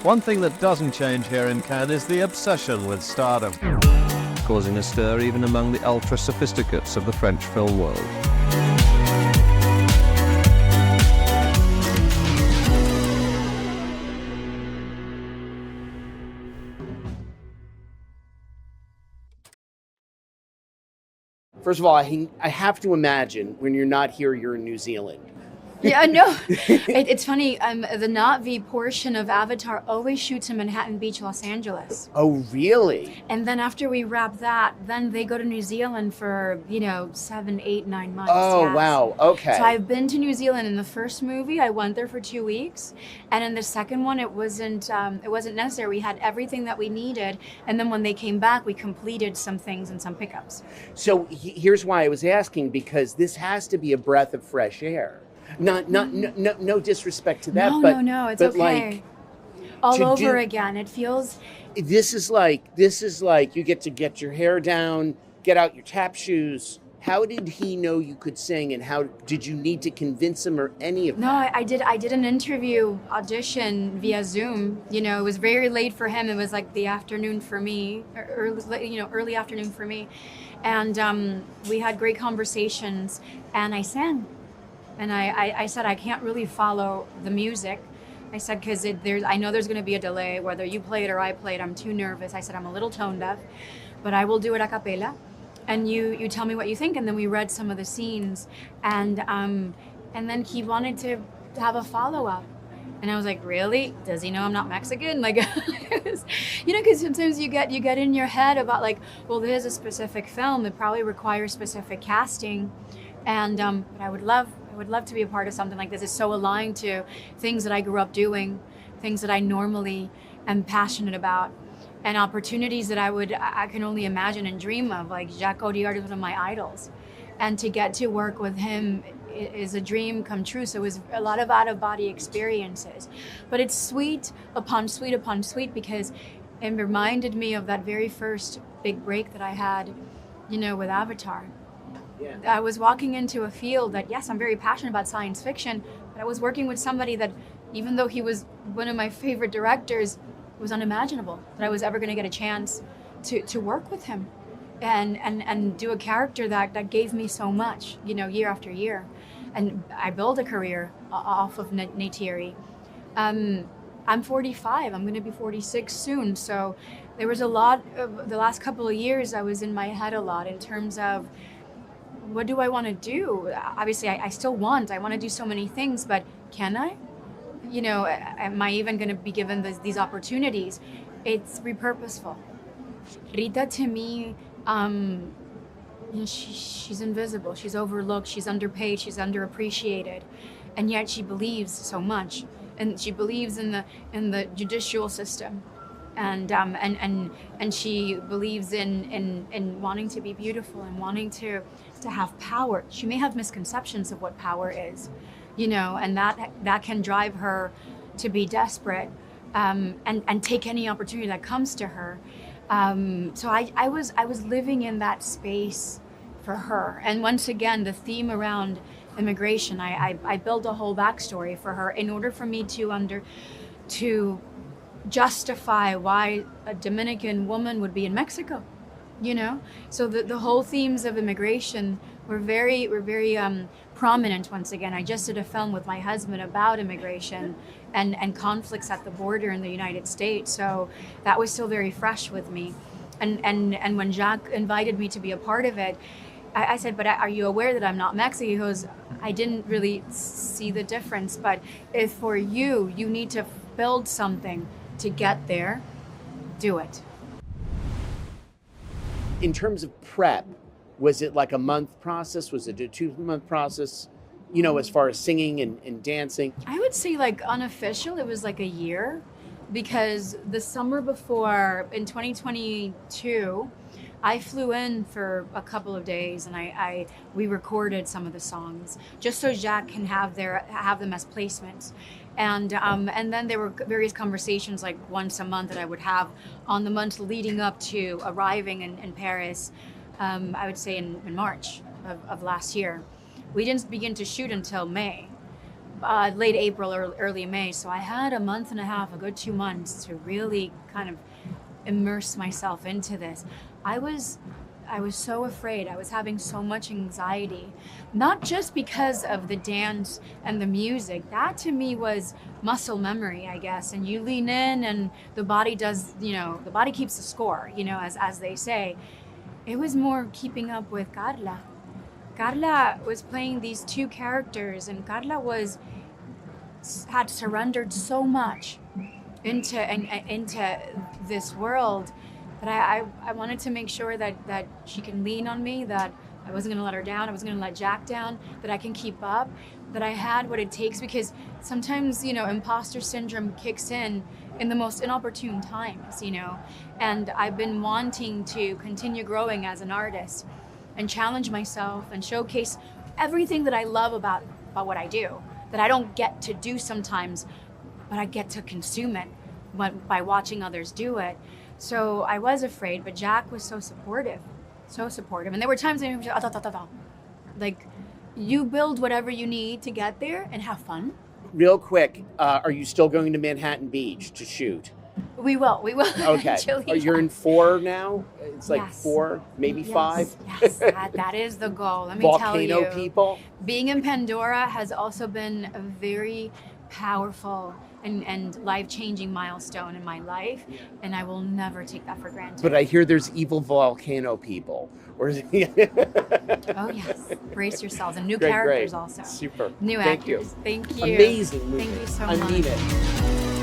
One thing that doesn't change here in Cannes is the obsession with stardom, causing a stir even among the ultra-sophisticates of the French film world. First of all, I have to imagine when you're not here, you're in New Zealand. Yeah, no, it's funny. The Na'vi portion of Avatar always shoots in Manhattan Beach, Los Angeles. Oh, really? And then after we wrap that, then they go to New Zealand for, 7, 8, 9 months. Oh, yes. wow. Okay. So I've been to New Zealand in the first movie. I went there for 2 weeks. And in the second one, it wasn't necessary. We had everything that we needed. And then when they came back, we completed some things and some pickups. So here's why I was asking, because this has to be a breath of fresh air. No disrespect to that, No, it's but okay. All over again. It feels. This is like you get to get your hair down, get out your tap shoes. How did he know you could sing, and how did you need to convince him or any of that? No, I did an interview audition via Zoom. It was very late for him. It was like the afternoon for me, early afternoon for me, and we had great conversations, and I sang. And I said, I can't really follow the music. I said, because I know there's going to be a delay, whether you play it or I play it. I'm too nervous. I said, I'm a little tone deaf, but I will do it a cappella. And you tell me what you think. And then we read some of the scenes. And then he wanted to have a follow-up. And I was like, really? Does he know I'm not Mexican? Like, because sometimes you get in your head about like, well, there's a specific film that probably requires specific casting. And but I would love to be a part of something like this. It's so aligned to things that I grew up doing, things that I normally am passionate about, and opportunities that I can only imagine and dream of. Like Jacques Audiard is one of my idols, and to get to work with him is a dream come true. So it was a lot of out-of-body experiences, but it's sweet upon sweet upon sweet, because it reminded me of that very first big break that I had, with Avatar. Yeah. I was walking into a field that, yes, I'm very passionate about science fiction, but I was working with somebody that, even though he was one of my favorite directors, it was unimaginable that I was ever going to get a chance to work with him and do a character that gave me so much, year after year. And I built a career off of Neytiri. I'm 45. I'm going to be 46 soon. So there was a lot of the last couple of years I was in my head a lot in terms of, what do I want to do? Obviously, I want to do so many things, but can I? Am I even going to be given these opportunities? It's repurposeful. Rita, to me, she's invisible. She's overlooked. She's underpaid. She's underappreciated, and yet she believes so much, and she believes in the judicial system, and she believes in wanting to be beautiful and wanting to have power. She may have misconceptions of what power is, and that can drive her to be desperate, and take any opportunity that comes to her. So I was living in that space for her. And once again, the theme around immigration, I built a whole backstory for her in order for me to justify why a Dominican woman would be in Mexico. So the whole themes of immigration were very prominent. Once again, I just did a film with my husband about immigration and conflicts at the border in the United States, so that was still very fresh with me. And when Jacques invited me to be a part of it, I said, but are you aware that I'm not Mexican? He goes, I didn't really see the difference, but if for you need to build something to get there, do it. In terms of prep, was it like a month process? Was it a 2-month process? As far as singing and dancing? I would say like unofficial, it was like a year, because the summer before, in 2022, I flew in for a couple of days and we recorded some of the songs just so Jacques can have them as placements. And then there were various conversations like once a month that I would have on the month leading up to arriving in Paris, I would say in March of last year. We didn't begin to shoot until May, late April or early May. So I had a month and a half, a good 2 months to really kind of immerse myself into this. I was so afraid. I was having so much anxiety, not just because of the dance and the music. That to me was muscle memory, I guess. And you lean in and the body does, the body keeps the score, as they say. It was more keeping up with Carla. Carla was playing these two characters, and Carla had surrendered so much into this world that I wanted to make sure that she can lean on me, that I wasn't going to let her down, I wasn't going to let Jack down, that I can keep up, that I had what it takes, because sometimes, imposter syndrome kicks in the most inopportune times, and I've been wanting to continue growing as an artist and challenge myself and showcase everything that I love about what I do, that I don't get to do sometimes, but I get to consume it by watching others do it. So I was afraid, but Jack was so supportive. And there were times when he was like, you build whatever you need to get there and have fun. Real quick, are you still going to Manhattan Beach to shoot? We will. Okay. Actually, You're in 4 now? It's like yes. 4, maybe 5? Yes, that is the goal. Let me tell you. Volcano people? Being in Pandora has also been a very powerful and life-changing milestone in my life, and I will never take that for granted. But I hear there's evil volcano people. Or is it... Oh yes, brace yourselves, and new characters also. Super. New Thank actors. You. Thank you. Amazing movie. Thank you so I much. mean it.